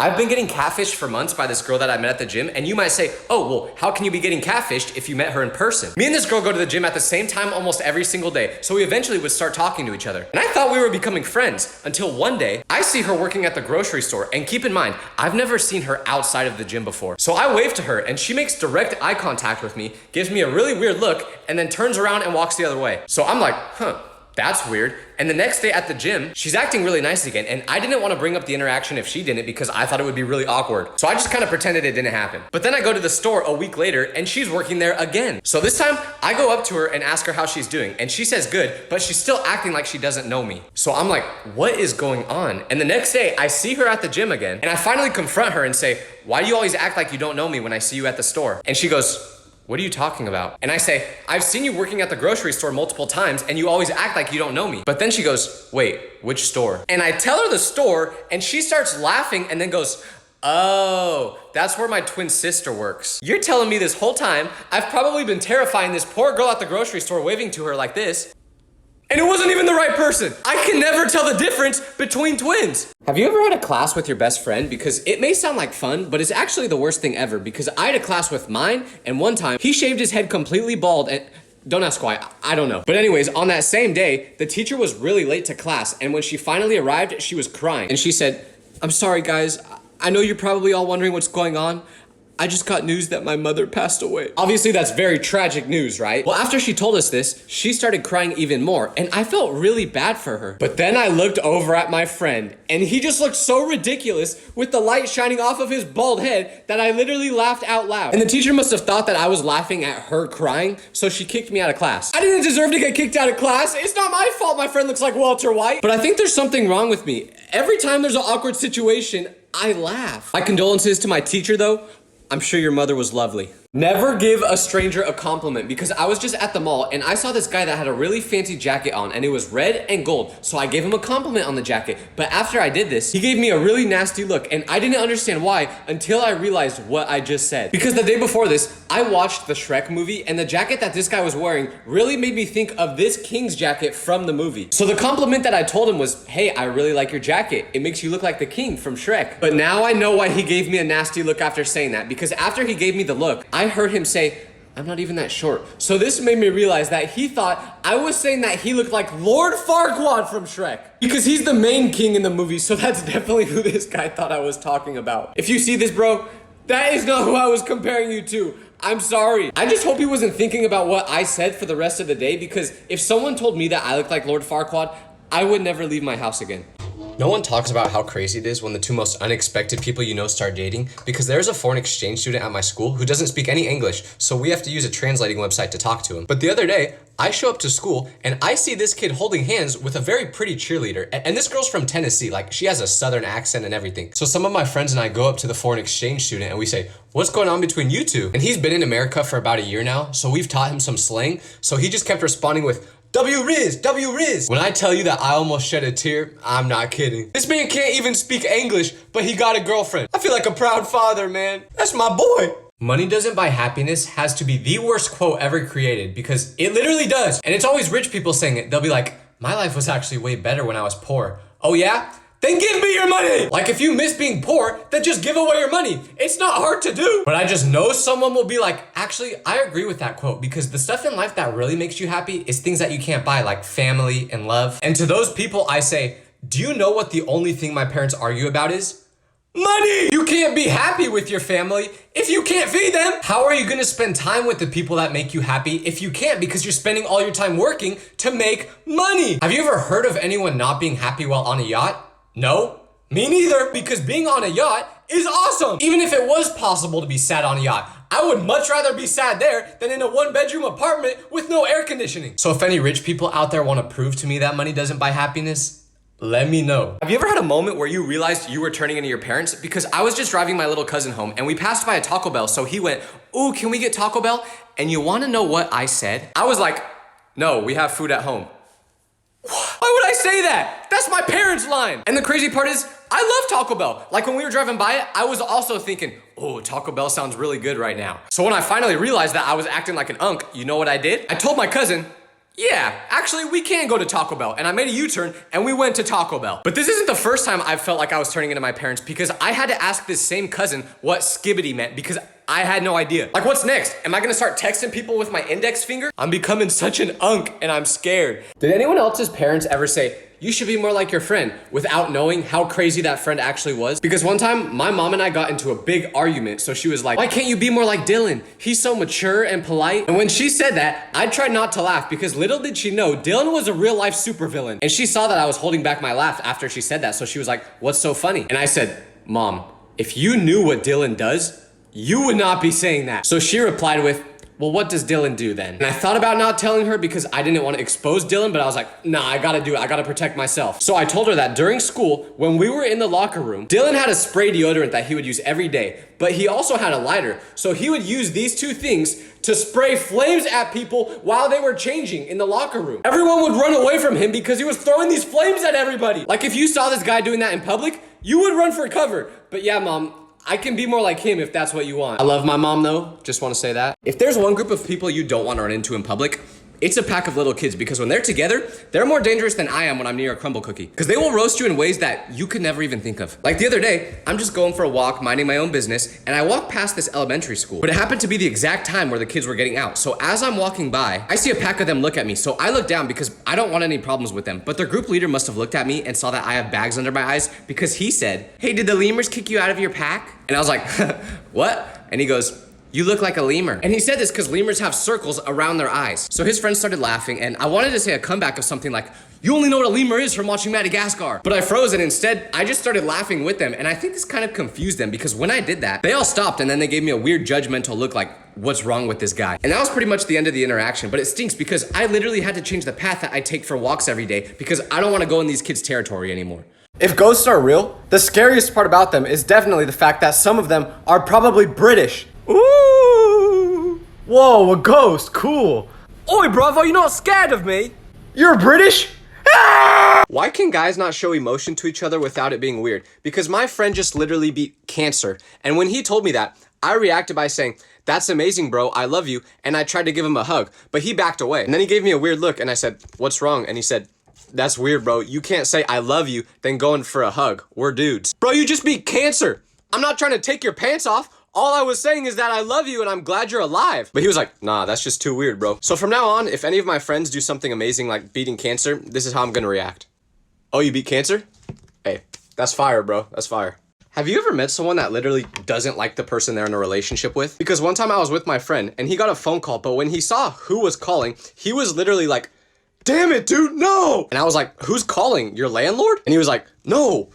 I've been getting catfished for months by this girl that I met at the gym, and you might say, oh, well, how can you be getting catfished if you met her in person? Me and this girl go to the gym at the same time almost every single day, so we eventually would start talking to each other. And I thought we were becoming friends until one day, I see her working at the grocery store, and keep in mind, I've never seen her outside of the gym before. So I wave to her, and she makes direct eye contact with me, gives me a really weird look, and then turns around and walks the other way. So I'm like, that's weird. And the next day at the gym, she's acting really nice again. And I didn't want to bring up the interaction if she didn't because I thought it would be really awkward. So I just kind of pretended it didn't happen. But then I go to the store a week later and she's working there again. So this time I go up to her and ask her how she's doing. And she says good, but she's still acting like she doesn't know me. So I'm like, what is going on? And the next day I see her at the gym again. And I finally confront her and say, why do you always act like you don't know me when I see you at the store? And she goes, what are you talking about? And I say, I've seen you working at the grocery store multiple times and you always act like you don't know me. But then she goes, wait, which store? And I tell her the store and she starts laughing and then goes, oh, that's where my twin sister works. You're telling me this whole time, I've probably been terrifying this poor girl at the grocery store waving to her like this, and it wasn't even the right person. I can never tell the difference between twins. Have you ever had a class with your best friend? Because it may sound like fun, but it's actually the worst thing ever because I had a class with mine and one time he shaved his head completely bald and don't ask why, I don't know. But anyways, on that same day, the teacher was really late to class and when she finally arrived, she was crying. And she said, I'm sorry guys, I know you're probably all wondering what's going on. I just got news that my mother passed away. Obviously, that's very tragic news, right? Well, after she told us this, she started crying even more, and I felt really bad for her. But then I looked over at my friend, and he just looked so ridiculous with the light shining off of his bald head that I literally laughed out loud. And the teacher must have thought that I was laughing at her crying, so she kicked me out of class. I didn't deserve to get kicked out of class. It's not my fault my friend looks like Walter White. But I think there's something wrong with me. Every time there's an awkward situation, I laugh. My condolences to my teacher, though. I'm sure your mother was lovely. Never give a stranger a compliment because I was just at the mall and I saw this guy that had a really fancy jacket on and it was red and gold. So I gave him a compliment on the jacket. But after I did this, he gave me a really nasty look and I didn't understand why until I realized what I just said. Because the day before this, I watched the Shrek movie and the jacket that this guy was wearing really made me think of this king's jacket from the movie. So the compliment that I told him was, hey, I really like your jacket. It makes you look like the king from Shrek. But now I know why he gave me a nasty look after saying that because after he gave me the look, I heard him say, I'm not even that short. So this made me realize that he thought I was saying that he looked like Lord Farquaad from Shrek. Because he's the main king in the movie, so that's definitely who this guy thought I was talking about. If you see this, bro, that is not who I was comparing you to. I'm sorry. I just hope he wasn't thinking about what I said for the rest of the day because if someone told me that I looked like Lord Farquaad, I would never leave my house again. No one talks about how crazy it is when the two most unexpected people you know start dating because there's a foreign exchange student at my school who doesn't speak any English, so we have to use a translating website to talk to him. But the other day, I show up to school and I see this kid holding hands with a very pretty cheerleader. And this girl's from Tennessee, like she has a southern accent and everything. So some of my friends and I go up to the foreign exchange student and we say, what's going on between you two? And he's been in America for about a year now, so we've taught him some slang. So he just kept responding with, W-Riz, W-Riz. When I tell you that I almost shed a tear, I'm not kidding. This man can't even speak English, but he got a girlfriend. I feel like a proud father, man. That's my boy. Money doesn't buy happiness has to be the worst quote ever created because it literally does. And it's always rich people saying it. They'll be like, my life was actually way better when I was poor. Oh yeah? Then give me your money! Like if you miss being poor, then just give away your money. It's not hard to do. But I just know someone will be like, actually, I agree with that quote because the stuff in life that really makes you happy is things that you can't buy, like family and love. And to those people, I say, do you know what the only thing my parents argue about is? Money! You can't be happy with your family if you can't feed them. How are you gonna spend time with the people that make you happy if you can't because you're spending all your time working to make money? Have you ever heard of anyone not being happy while on a yacht? No, me neither, because being on a yacht is awesome. Even if it was possible to be sad on a yacht, I would much rather be sad there than in a one-bedroom apartment with no air conditioning. So if any rich people out there want to prove to me that money doesn't buy happiness, let me know. Have you ever had a moment where you realized you were turning into your parents? Because I was just driving my little cousin home and we passed by a Taco Bell, so he went, ooh, can we get Taco Bell? And you want to know what I said? I was like, no, we have food at home. Why would I say that? That's my parents' line. And the crazy part is, I love Taco Bell. Like when we were driving by it, I was also thinking, oh, Taco Bell sounds really good right now. So when I finally realized that I was acting like an unk, you know what I did? I told my cousin, yeah, actually we can go to Taco Bell. And I made a U-turn and we went to Taco Bell. But this isn't the first time I felt like I was turning into my parents, because I had to ask this same cousin what skibbity meant because I had no idea. Like, what's next? Am I gonna start texting people with my index finger? I'm becoming such an unk and I'm scared. Did anyone else's parents ever say, you should be more like your friend, without knowing how crazy that friend actually was? Because one time, my mom and I got into a big argument, so she was like, why can't you be more like Dylan? He's so mature and polite. And when she said that, I tried not to laugh, because little did she know, Dylan was a real life supervillain. And she saw that I was holding back my laugh after she said that, so she was like, what's so funny? And I said, Mom, if you knew what Dylan does, you would not be saying that. So she replied with, well, what does Dylan do then? And I thought about not telling her because I didn't want to expose Dylan, but I was like, nah, I gotta do it. I gotta protect myself. So I told her that during school, when we were in the locker room, Dylan had a spray deodorant that he would use every day, but he also had a lighter. So he would use these two things to spray flames at people while they were changing in the locker room. Everyone would run away from him because he was throwing these flames at everybody. Like, if you saw this guy doing that in public, you would run for cover. But yeah, Mom, I can be more like him if that's what you want. I love my mom though, just want to say that. If there's one group of people you don't want to run into in public, it's a pack of little kids, because when they're together, they're more dangerous than I am when I'm near a crumble cookie. Because they will roast you in ways that you could never even think of. Like the other day, I'm just going for a walk, minding my own business, and I walk past this elementary school. But it happened to be the exact time where the kids were getting out. So as I'm walking by, I see a pack of them look at me. So I look down because I don't want any problems with them. But their group leader must have looked at me and saw that I have bags under my eyes, because he said, hey, did the lemurs kick you out of your pack? And I was like, what? And he goes, you look like a lemur. And he said this because lemurs have circles around their eyes. So his friends started laughing, and I wanted to say a comeback of something like, you only know what a lemur is from watching Madagascar. But I froze, and instead, I just started laughing with them. And I think this kind of confused them, because when I did that, they all stopped, and then they gave me a weird judgmental look like, what's wrong with this guy? And that was pretty much the end of the interaction. But it stinks because I literally had to change the path that I take for walks every day, because I don't want to go in these kids' territory anymore. If ghosts are real, the scariest part about them is definitely the fact that some of them are probably British. Ooh! Whoa, a ghost, cool. Oi, bravo, you're not scared of me? You're British? Ah! Why can guys not show emotion to each other without it being weird? Because my friend just literally beat cancer. And when he told me that, I reacted by saying, that's amazing, bro, I love you. And I tried to give him a hug, but he backed away. And then he gave me a weird look, and I said, what's wrong? And he said, that's weird, bro. You can't say I love you, then go in for a hug. We're dudes. Bro, you just beat cancer. I'm not trying to take your pants off. All I was saying is that I love you and I'm glad you're alive. But he was like, nah, that's just too weird, bro. So from now on, if any of my friends do something amazing like beating cancer, this is how I'm gonna react. Oh, you beat cancer? Hey, that's fire, bro. That's fire. Have you ever met someone that literally doesn't like the person they're in a relationship with? Because one time I was with my friend and he got a phone call, but when he saw who was calling, he was literally like, damn it, dude, no! And I was like, who's calling? Your landlord? And he was like, no,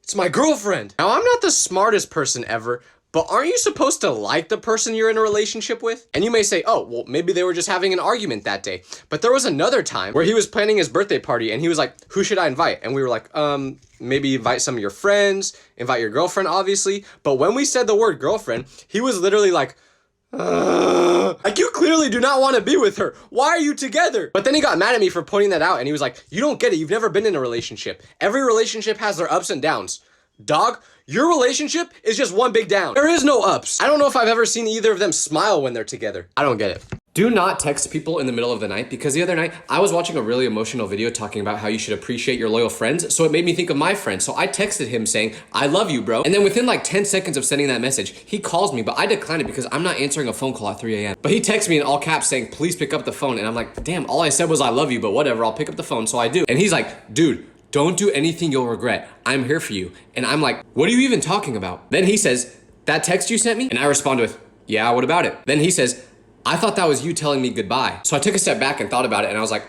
it's my girlfriend. Now, I'm not the smartest person ever, but aren't you supposed to like the person you're in a relationship with? And you may say, oh, well, maybe they were just having an argument that day. But there was another time where he was planning his birthday party and he was like, who should I invite? And we were like, maybe invite some of your friends, invite your girlfriend, obviously. But when we said the word girlfriend, he was literally like, like, you clearly do not want to be with her. Why are you together? But then he got mad at me for pointing that out and he was like, you don't get it. You've never been in a relationship. Every relationship has their ups and downs. Dog, your relationship is just one big down. There is no ups. I don't know if I've ever seen either of them smile when they're together. I don't get it. Do not text people in the middle of the night, because the other night I was watching a really emotional video talking about how you should appreciate your loyal friends. So it made me think of my friend. So I texted him saying, I love you, bro. And then within like 10 seconds of sending that message, he calls me, but I declined it because I'm not answering a phone call at 3 a.m. But he texts me in all caps saying, please pick up the phone. And I'm like, damn, all I said was I love you, but whatever, I'll pick up the phone. So I do. And he's like, dude, don't do anything you'll regret. I'm here for you. And I'm like, what are you even talking about? Then he says, that text you sent me? And I respond with, yeah, what about it? Then he says, I thought that was you telling me goodbye. So I took a step back and thought about it and I was like,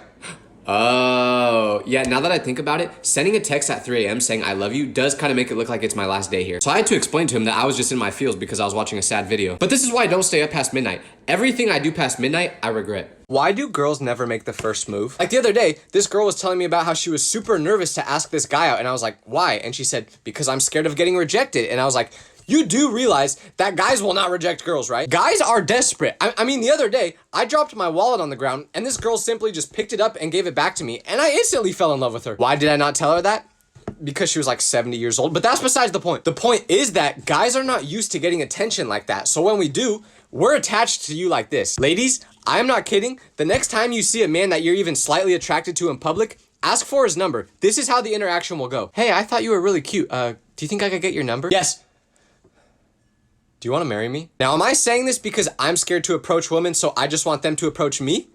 oh, yeah, now that I think about it, sending a text at 3 a.m. saying I love you does kind of make it look like it's my last day here. So I had to explain to him that I was just in my feels because I was watching a sad video. But this is why I don't stay up past midnight. Everything I do past midnight, I regret. Why do girls never make the first move? Like the other day, this girl was telling me about how she was super nervous to ask this guy out. And I was like, why? And she said, because I'm scared of getting rejected. And I was like, you do realize that guys will not reject girls, right? Guys are desperate. I mean, the other day, I dropped my wallet on the ground and this girl simply just picked it up and gave it back to me and I instantly fell in love with her. Why did I not tell her that? because she was like 70 years old, but that's besides the point. The point is that guys are not used to getting attention like that. So when we do, we're attached to you like this. Ladies, I'm not kidding. The next time you see a man that you're even slightly attracted to in public, ask for his number. This is how the interaction will go. Hey, I thought you were really cute. Do you think I could get your number? Yes. Do you want to marry me? Now, am I saying this because I'm scared to approach women, so I just want them to approach me?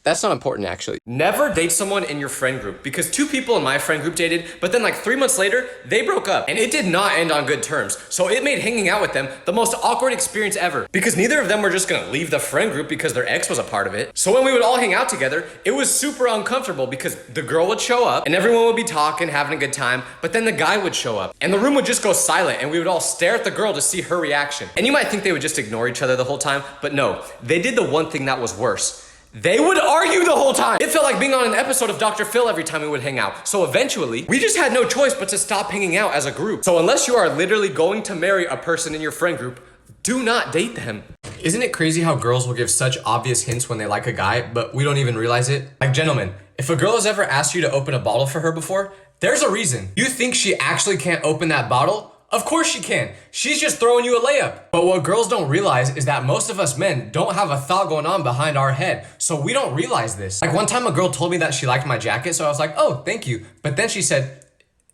That's not important, actually. Never date someone in your friend group, because 2 people in my friend group dated, but then like 3 months later, they broke up, and it did not end on good terms. So it made hanging out with them the most awkward experience ever, because neither of them were just gonna leave the friend group because their ex was a part of it. So when we would all hang out together, it was super uncomfortable because the girl would show up and everyone would be talking, having a good time, but then the guy would show up and the room would just go silent and we would all stare at the girl to see her reaction. And you might think they would just ignore each other the whole time, but no, they did the one thing that was worse. They would argue the whole time. It felt like being on an episode of Dr. Phil every time we would hang out. So eventually, we just had no choice but to stop hanging out as a group. So unless you are literally going to marry a person in your friend group, do not date them. Isn't it crazy how girls will give such obvious hints when they like a guy, but we don't even realize it? Like, gentlemen, if a girl has ever asked you to open a bottle for her before, there's a reason. You think she actually can't open that bottle? Of course she can. She's just throwing you a layup. But what girls don't realize is that most of us men don't have a thought going on behind our head. So we don't realize this. Like one time a girl told me that she liked my jacket, so I was like, oh, thank you. But then she said,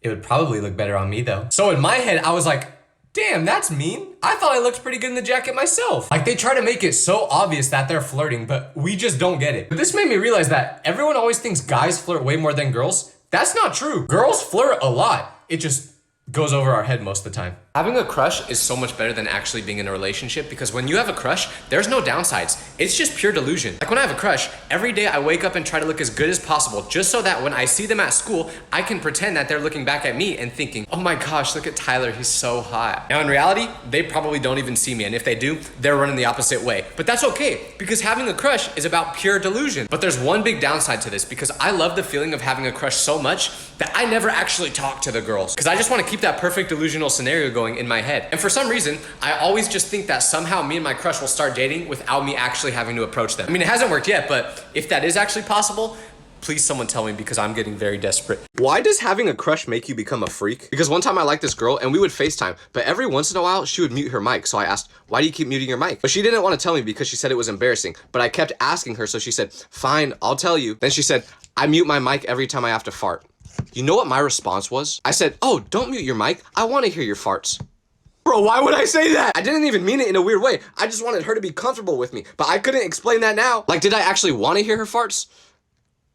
it would probably look better on me though. So in my head, I was like, damn, that's mean. I thought I looked pretty good in the jacket myself. Like they try to make it so obvious that they're flirting, but we just don't get it. But this made me realize that everyone always thinks guys flirt way more than girls. That's not true. Girls flirt a lot. It just goes over our head most of the time. Having a crush is so much better than actually being in a relationship, because when you have a crush, there's no downsides. It's just pure delusion. Like when I have a crush, every day I wake up and try to look as good as possible, just so that when I see them at school, I can pretend that they're looking back at me and thinking, oh my gosh, look at Tyler, he's so hot. Now in reality, they probably don't even see me, and if they do, they're running the opposite way. But that's okay, because having a crush is about pure delusion. But there's one big downside to this, because I love the feeling of having a crush so much that I never actually talk to the girls, because I just want to keep that perfect delusional scenario going in my head. And for some reason, I always just think that somehow me and my crush will start dating without me actually having to approach them. I mean, it hasn't worked yet, but if that is actually possible, please someone tell me, because I'm getting very desperate. Why does having a crush make you become a freak? Because one time I liked this girl and we would FaceTime, but every once in a while she would mute her mic. So I asked, why do you keep muting your mic? But she didn't want to tell me because she said it was embarrassing, but I kept asking her. So she said, fine, I'll tell you. Then she said, I mute my mic every time I have to fart. You know what my response was? I said, oh, don't mute your mic. I want to hear your farts. Bro, why would I say that? I didn't even mean it in a weird way. I just wanted her to be comfortable with me, but I couldn't explain that now. Like, did I actually want to hear her farts?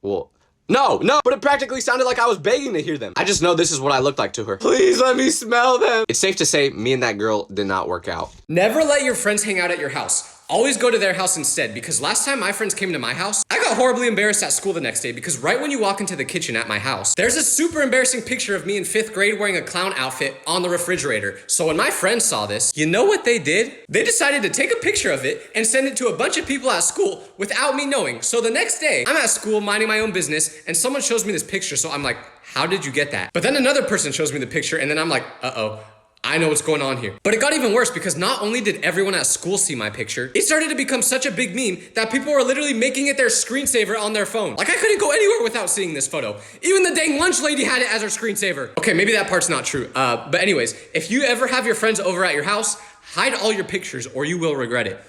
Well, no, but it practically sounded like I was begging to hear them. I just know this is what I looked like to her. Please let me smell them. It's safe to say me and that girl did not work out. Never let your friends hang out at your house. Always go to their house instead, because last time my friends came to my house, I got horribly embarrassed at school the next day, because right when you walk into the kitchen at my house, there's a super embarrassing picture of me in 5th grade wearing a clown outfit on the refrigerator. So when my friends saw this, you know what they did? They decided to take a picture of it and send it to a bunch of people at school without me knowing. So the next day, I'm at school minding my own business and someone shows me this picture. So I'm like, how did you get that? But then another person shows me the picture and then I'm like, uh-oh. I know what's going on here. But it got even worse, because not only did everyone at school see my picture, it started to become such a big meme that people were literally making it their screensaver on their phone. Like I couldn't go anywhere without seeing this photo. Even the dang lunch lady had it as her screensaver. Okay, maybe that part's not true. But anyways, if you ever have your friends over at your house, hide all your pictures or you will regret it.